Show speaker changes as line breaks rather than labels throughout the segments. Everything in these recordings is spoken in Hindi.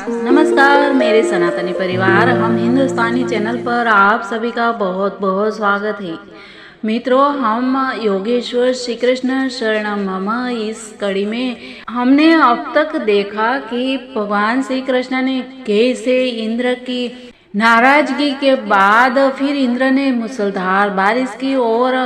नमस्कार मेरे सनातनी परिवार, हम हिंदुस्तानी चैनल पर आप सभी का बहुत बहुत स्वागत है। मित्रों, हम योगेश्वर श्री कृष्ण शरणम मम इस कड़ी में हमने अब तक देखा कि भगवान श्री कृष्ण ने कैसे इंद्र की नाराजगी के बाद फिर इंद्र ने मूसलाधार बारिश की और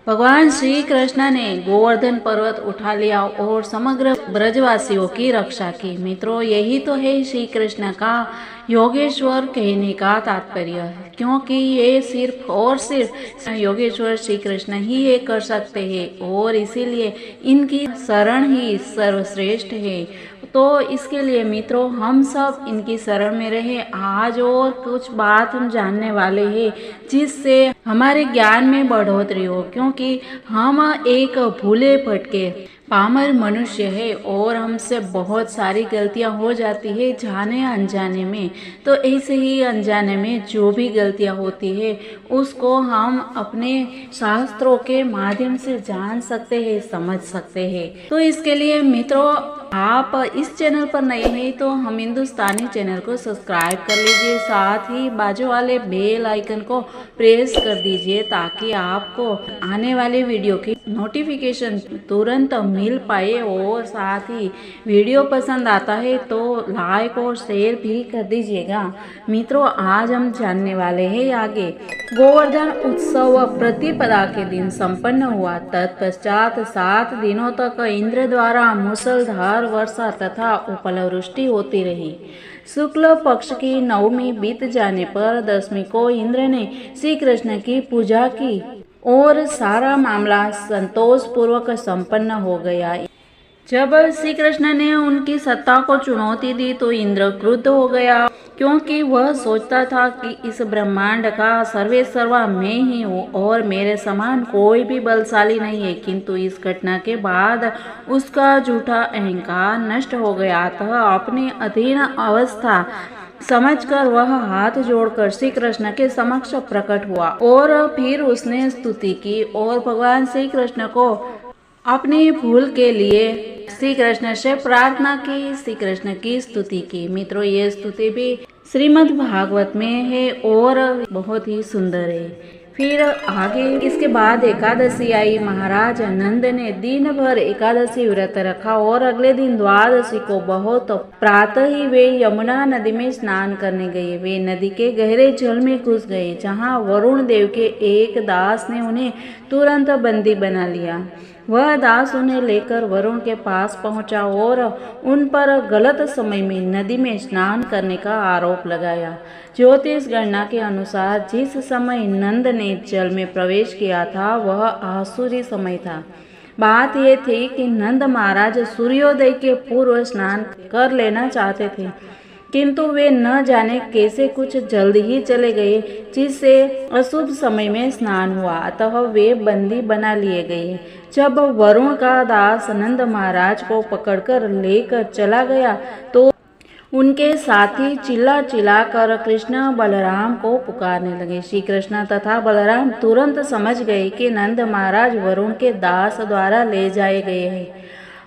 भगवान श्री कृष्ण ने गोवर्धन पर्वत उठा लिया और समग्र ब्रजवासियों की रक्षा की। मित्रों, यही तो है श्री कृष्ण का योगेश्वर कहने का तात्पर्य, क्योंकि ये सिर्फ और सिर्फ योगेश्वर श्री कृष्ण ही ये कर सकते हैं और इसीलिए इनकी शरण ही सर्वश्रेष्ठ है। तो इसके लिए मित्रों, हम सब इनकी शरण में रहे। आज और कुछ बात हम जानने वाले हैं जिससे हमारे ज्ञान में बढ़ोतरी हो, क्योंकि हम एक भूले भटके पामर मनुष्य है और हमसे बहुत सारी गलतियां हो जाती है जाने अनजाने में। तो ऐसे ही अनजाने में जो भी गलतियां होती है उसको हम अपने शास्त्रों के माध्यम से जान सकते हैं, समझ सकते हैं। तो इसके लिए मित्रों, आप इस चैनल पर नए हैं तो हम हिंदुस्तानी चैनल को सब्सक्राइब कर लीजिए, साथ ही बाजू वाले बेल आइकन को प्रेस कर दीजिए ताकि आपको आने वाले वीडियो की नोटिफिकेशन तुरंत मिल पाए। और साथ ही वीडियो पसंद आता है तो लाइक और शेयर भी कर दीजिएगा। मित्रों, आज हम जानने वाले हैं आगे। गोवर्धन उत्सव प्रतिपदा के दिन संपन्न हुआ। तत्पश्चात 7 दिनों तक इंद्र द्वारा मूसलाधार वर्षा तथा ओलावृष्टि होती रही। शुक्ल पक्ष की नवमी बीत जाने पर 10वीं को इंद्र ने श्री कृष्ण की पूजा की और सारा मामला संतोष पूर्वक संपन्न हो गया। जब श्री कृष्ण ने उनकी सत्ता को चुनौती दी तो इंद्र क्रुद्ध हो गया, क्योंकि वह सोचता था कि इस ब्रह्मांड का सर्वेसर्वा मैं ही हूँ और मेरे समान कोई भी बलशाली नहीं है। किंतु इस घटना के बाद उसका झूठा अहंकार नष्ट हो गया। अतः अपनी अधीन अवस्था समझकर वह हाथ जोड़कर श्री कृष्ण के समक्ष प्रकट हुआ और फिर उसने स्तुति की और भगवान श्री कृष्ण को अपनी भूल के लिए श्री कृष्ण से प्रार्थना की, श्री कृष्ण की स्तुति की। मित्रों, ये स्तुति भी श्रीमद् भागवत में है और बहुत ही सुंदर है। फिर आगे इसके बाद एकादशी आई। महाराज नंद ने दिन भर एकादशी व्रत रखा और अगले दिन द्वादशी को बहुत प्रातः ही वे यमुना नदी में स्नान करने गए। वे नदी के गहरे जल में घुस गए, जहाँ वरुण देव के एक दास ने उन्हें तुरंत बंदी बना लिया। वह दास उन्हें लेकर वरुण के पास पहुंचा और उन पर गलत समय में नदी में स्नान करने का आरोप लगाया। ज्योतिष गणना के अनुसार जिस समय नंद ने जल में प्रवेश किया था वह आसुरी समय था। बात यह थी कि नंद महाराज सूर्योदय के पूर्व स्नान कर लेना चाहते थे, किंतु वे न जाने कैसे कुछ जल्द ही चले गए, जिससे अशुभ समय में स्नान हुआ। अतः वे बंदी बना लिए गए। जब वरुण का दास नंद महाराज को पकड़कर लेकर चला गया तो उनके साथी चिल्ला चिल्ला कर कृष्ण बलराम को पुकारने लगे। श्री कृष्ण तथा बलराम तुरंत समझ गए कि नंद महाराज वरुण के दास द्वारा ले जाए गए हैं।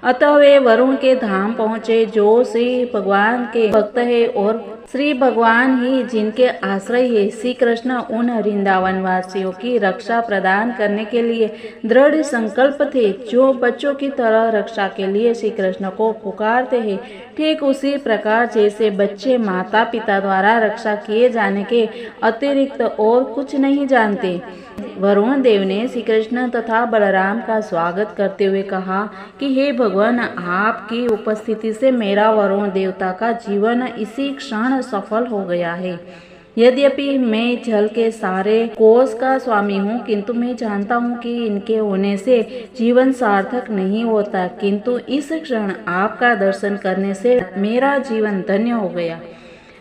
अतः वे वरुण के धाम पहुँचे, जो श्री भगवान के भक्त है और श्री भगवान ही जिनके आश्रय है। श्री कृष्ण उन वृंदावन वासियों की रक्षा प्रदान करने के लिए दृढ़ संकल्प थे, जो बच्चों की तरह रक्षा के लिए श्री कृष्ण को पुकारते हैं। ठीक उसी प्रकार जैसे बच्चे माता पिता द्वारा रक्षा किए जाने के अतिरिक्त और कुछ नहीं जानते। वरुण देव ने श्री कृष्ण तथा बलराम का स्वागत करते हुए कहा कि हे भगवान, आपकी उपस्थिति से मेरा वरुण देवता का जीवन इसी क्षण सफल हो गया है। यद्यपि मैं जल के सारे कोष का स्वामी हूँ, किंतु मैं जानता हूँ कि इनके होने से जीवन सार्थक नहीं होता। किंतु इस क्षण आपका दर्शन करने से मेरा जीवन धन्य हो गया,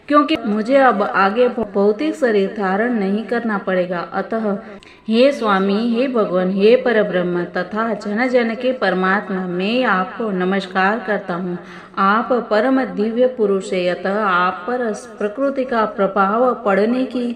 क्योंकि मुझे अब आगे भौतिक शरीर धारण नहीं करना पड़ेगा। अतः हे स्वामी, हे भगवान, हे परब्रह्म तथा जन जन के परमात्मा, मैं आपको नमस्कार करता हूँ। आप परम दिव्य पुरुष है, अतः आप पर प्रकृति का प्रभाव पड़ने की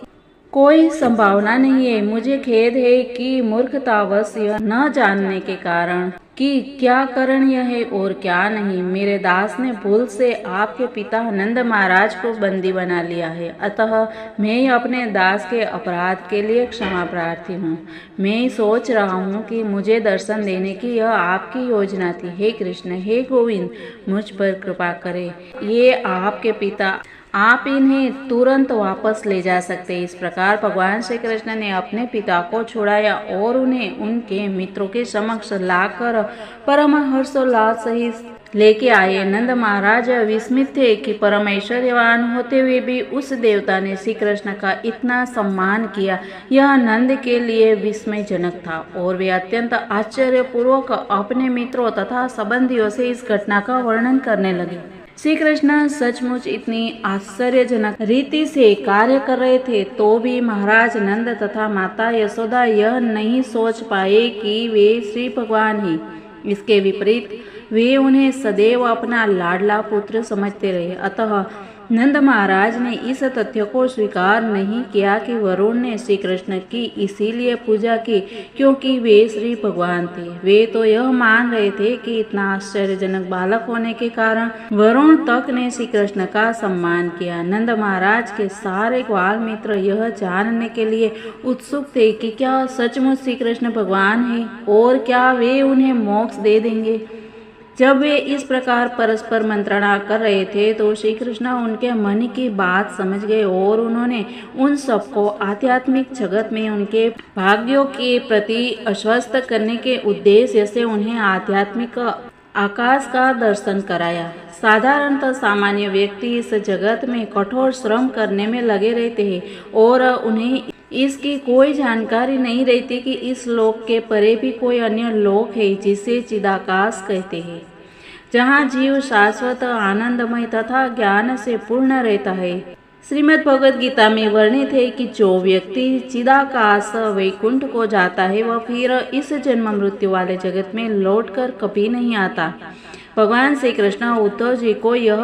कोई संभावना नहीं है। मुझे खेद है कि मूर्खतावश न जानने के कारण कि क्या करणीय है और क्या नहीं। मेरे दास ने भूल से आपके पिता नंद महाराज को बंदी बना लिया है, अतः मैं अपने दास के अपराध के लिए क्षमा प्रार्थी हूँ। मैं सोच रहा हूँ कि मुझे दर्शन देने की यह आपकी योजना थी। हे कृष्ण, हे गोविंद, मुझ पर कृपा करें। ये आपके पिता, आप इन्हें तुरंत वापस ले जा सकते। इस प्रकार भगवान श्री कृष्ण ने अपने पिता को छुड़ाया और उन्हें उनके मित्रों के समक्ष लाकर परम हर्षोल्लास सहित लेके आए। नंद महाराज विस्मित थे कि परम ऐश्वर्यवान होते हुए भी उस देवता ने श्री कृष्ण का इतना सम्मान किया। यह नंद के लिए विस्मयजनक था और वे अत्यंत आश्चर्यपूर्वक अपने मित्रों तथा संबंधियों से इस घटना का वर्णन करने लगे। श्री कृष्ण सचमुच इतनी आश्चर्यजनक रीति से कार्य कर रहे थे, तो भी महाराज नंद तथा माता यशोदा यह नहीं सोच पाए कि वे श्री भगवान हैं। इसके विपरीत वे उन्हें सदैव अपना लाडला पुत्र समझते रहे। अतः नंद महाराज ने इस तथ्य को स्वीकार नहीं किया कि वरुण ने श्री कृष्ण की इसीलिए पूजा की क्योंकि वे श्री भगवान थे। वे तो यह मान रहे थे कि इतना आश्चर्यजनक बालक होने के कारण वरुण तक ने श्री कृष्ण का सम्मान किया। नंद महाराज के सारे ग्वाल मित्र यह जानने के लिए उत्सुक थे कि क्या सचमुच श्री कृष्ण भगवान है और क्या वे उन्हें मोक्ष दे देंगे। जब वे इस प्रकार परस्पर मंत्रणा कर रहे थे तो श्री कृष्ण उनके मन की बात समझ गए और उन्होंने उन सबको आध्यात्मिक जगत में उनके भाग्यों के प्रति आश्वस्त करने के उद्देश्य से उन्हें आध्यात्मिक आकाश का दर्शन कराया। साधारणतः सामान्य व्यक्ति इस जगत में कठोर श्रम करने में लगे रहते हैं और उन्हें इसकी कोई जानकारी नहीं रहती कि इस लोक के परे भी कोई अन्य लोक है जिसे चिदाकाश कहते हैं, जहाँ जीव शाश्वत आनंदमय तथा ज्ञान से पूर्ण रहता है। श्रीमद् भगवद गीता में वर्णित है कि जो व्यक्ति चिदाकाश वैकुंठ को जाता है वह फिर इस जन्म मृत्यु वाले जगत में लौटकर कभी नहीं आता। भगवान श्री कृष्ण उद्धव जी को यह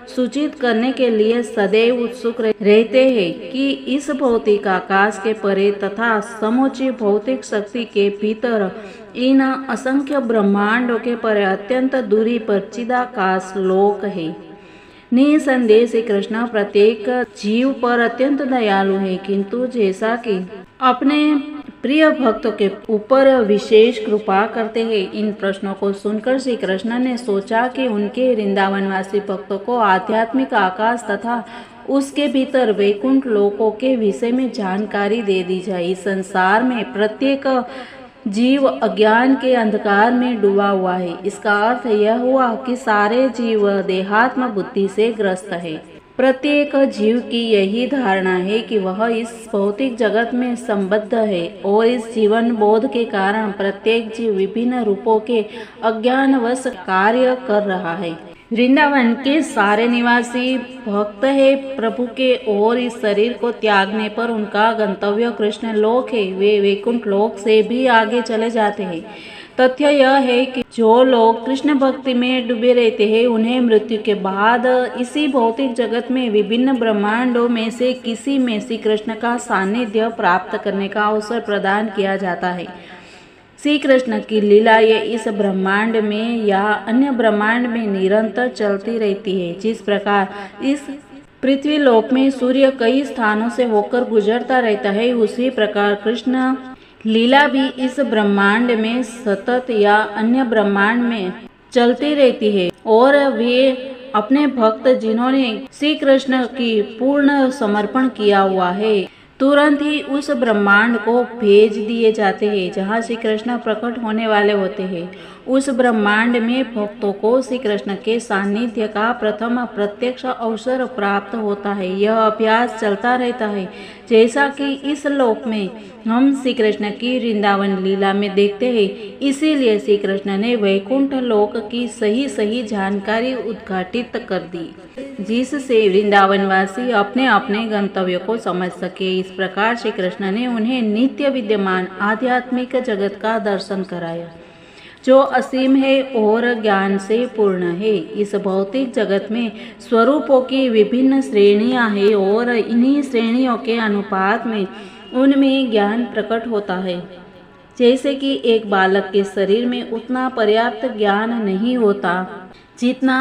सूचित करने के लिए सदैव उत्सुक रहते हैं कि इस भौतिक आकाश के परे तथा समूची भौतिक शक्ति के भीतर इन असंख्य ब्रह्मांडों के परे अत्यंत दूरी पर चिदाकाश लोक है। निसंदेह श्री कृष्ण प्रत्येक जीव पर अत्यंत दयालु है, किंतु जैसा कि अपने प्रिय भक्तों के ऊपर विशेष कृपा करते हैं। इन प्रश्नों को सुनकर श्री कृष्ण ने सोचा कि उनके वृंदावनवासी भक्तों को आध्यात्मिक आकाश तथा उसके भीतर वैकुंठ लोकों के विषय में जानकारी दे दी जाए। इस संसार में प्रत्येक जीव अज्ञान के अंधकार में डूबा हुआ है। इसका अर्थ यह हुआ कि सारे जीव देहात्म बुद्धि से ग्रस्त है। प्रत्येक जीव की यही धारणा है कि वह इस भौतिक जगत में संबद्ध है और इस जीवन बोध के कारण प्रत्येक जीव विभिन्न रूपों के अज्ञानवश कार्य कर रहा है। वृंदावन के सारे निवासी भक्त है प्रभु के और इस शरीर को त्यागने पर उनका गंतव्य कृष्ण लोक है। वे वैकुंठ लोक से भी आगे चले जाते हैं। तथ्य यह है कि जो लोग कृष्ण भक्ति में डूबे रहते हैं उन्हें मृत्यु के बाद इसी भौतिक जगत में विभिन्न ब्रह्मांडों में से किसी में श्री कृष्ण का सानिध्य प्राप्त करने का अवसर प्रदान किया जाता है। श्री कृष्ण की लीला ये इस ब्रह्मांड में या अन्य ब्रह्मांड में निरंतर चलती रहती है। जिस प्रकार इस पृथ्वी लोक में सूर्य कई स्थानों से होकर गुजरता रहता है, उसी प्रकार कृष्ण लीला भी इस ब्रह्मांड में सतत या अन्य ब्रह्मांड में चलती रहती है और वे अपने भक्त जिन्होंने श्री कृष्ण की पूर्ण समर्पण किया हुआ है तुरंत ही उस ब्रह्मांड को भेज दिए जाते हैं जहाँ श्री कृष्ण प्रकट होने वाले होते हैं। उस ब्रह्मांड में भक्तों को श्री कृष्ण के सानिध्य का प्रथम प्रत्यक्ष अवसर प्राप्त होता है। यह अभ्यास चलता रहता है जैसा कि इस लोक में हम श्री कृष्ण की वृंदावन लीला में देखते हैं। इसीलिए श्री कृष्ण ने वैकुंठ लोक की सही सही जानकारी उद्घाटित कर दी, जिससे वृंदावनवासी अपने अपने गंतव्य को समझ सके। इस प्रकार श्री कृष्ण ने उन्हें नित्य विद्यमान आध्यात्मिक जगत का दर्शन कराया जो असीम है और ज्ञान से पूर्ण है। इस भौतिक जगत में स्वरूपों की विभिन्न श्रेणियां हैं और इन्हीं श्रेणियों के अनुपात में उनमें ज्ञान प्रकट होता है। जैसे कि एक बालक के शरीर में उतना पर्याप्त ज्ञान नहीं होता जितना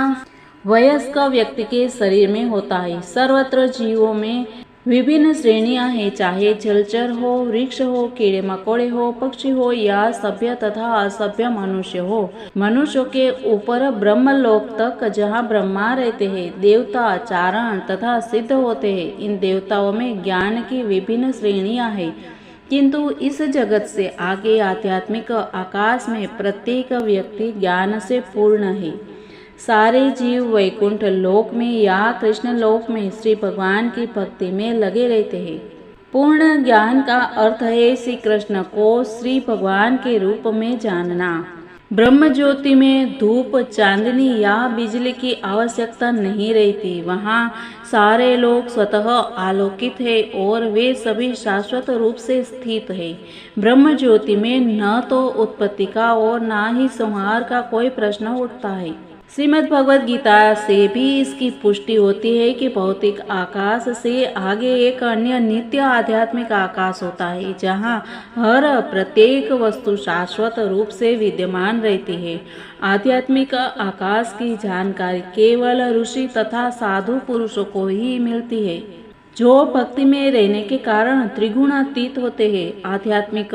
वयस्क व्यक्ति के शरीर में होता है। सर्वत्र जीवों में विभिन्न श्रेणियां हैं, चाहे जलचर हो, वृक्ष हो, कीड़े मकोड़े हो, पक्षी हो या सभ्य तथा असभ्य मनुष्य हो। मनुष्यों के ऊपर ब्रह्मलोक तक जहाँ ब्रह्मा रहते हैं, देवता, चारण तथा सिद्ध होते हैं। इन देवताओं में ज्ञान की विभिन्न श्रेणियां हैं, किंतु इस जगत से आगे आध्यात्मिक आकाश में प्रत्येक व्यक्ति ज्ञान से पूर्ण है। सारे जीव वैकुंठ लोक में या कृष्ण लोक में श्री भगवान की भक्ति में लगे रहते हैं। पूर्ण ज्ञान का अर्थ है श्री कृष्ण को श्री भगवान के रूप में जानना। ब्रह्म ज्योति में धूप, चांदनी या बिजली की आवश्यकता नहीं रहती। वहाँ सारे लोग स्वतः आलोकित है और वे सभी शाश्वत रूप से स्थित है। ब्रह्म ज्योति में न तो उत्पत्ति का और न ही संहार का कोई प्रश्न उठता है। श्रीमद् भगवद गीता से भी इसकी पुष्टि होती है कि भौतिक आकाश से आगे एक अन्य नित्य आध्यात्मिक आकाश होता है, जहाँ हर प्रत्येक वस्तु शाश्वत रूप से विद्यमान रहती है। आध्यात्मिक आकाश की जानकारी केवल ऋषि तथा साधु पुरुषों को ही मिलती है, जो भक्ति में रहने के कारण त्रिगुणातीत होते हैं। आध्यात्मिक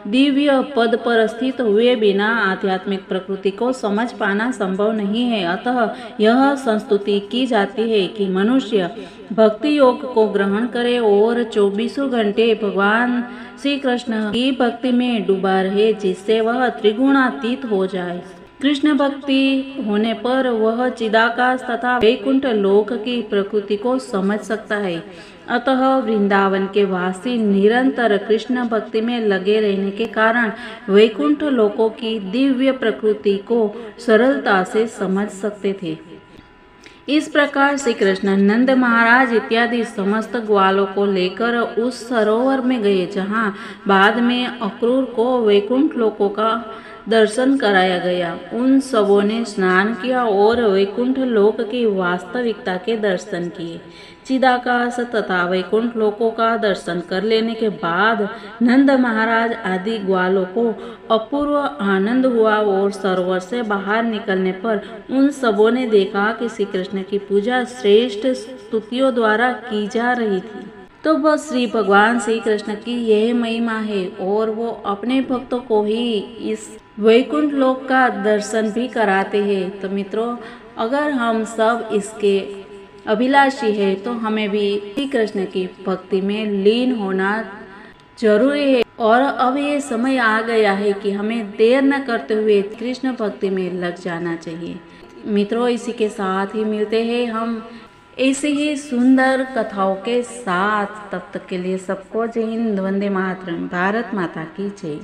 दिव्य पद पर स्थित हुए बिना आध्यात्मिक प्रकृति को समझ पाना संभव नहीं है। अतः यह संस्तुति की जाती है कि मनुष्य भक्ति योग को ग्रहण करे और 24 घंटे भगवान श्री कृष्ण की भक्ति में डूबा रहे, जिससे वह त्रिगुणातीत हो जाए। कृष्ण भक्ति होने पर वह चिदाकाश तथा वैकुंठ लोक की प्रकृति को समझ सकता है। अतः वृंदावन के वासी निरंतर कृष्ण भक्ति में लगे रहने के कारण वैकुंठ लोकों की दिव्य प्रकृति को सरलता से समझ सकते थे। इस प्रकार श्री कृष्ण नंद महाराज इत्यादि समस्त ग्वालों को लेकर उस सरोवर में गए, जहाँ बाद में अक्रूर को वैकुंठ लोकों का दर्शन कराया गया। उन सबों ने स्नान किया और वैकुंठ लोक की वास्तविकता के दर्शन किए। चिदाकाश तथा वैकुंठ लोकों का दर्शन कर लेने के बाद नंद महाराज आदि ग्वालों को अपूर्व आनंद हुआ और सरोवर से बाहर निकलने पर उन सबों ने देखा कि श्री कृष्ण की पूजा श्रेष्ठ स्तुतियों द्वारा की जा रही थी। तो बस श्री भगवान श्री कृष्ण की यह महिमा है और वो अपने भक्तों को ही इस वैकुंठ लोक का दर्शन भी कराते हैं। तो मित्रों, अगर हम सब इसके अभिलाषी है तो हमें भी श्री कृष्ण की भक्ति में लीन होना जरूरी है। और अब ये समय आ गया है कि हमें देर न करते हुए कृष्ण भक्ति में लग जाना चाहिए। मित्रों, इसी के साथ ही मिलते हैं हम ऐसे ही सुंदर कथाओं के साथ। तब तक के लिए सबको जय हिंद, वंदे मातरम, भारत माता की जय।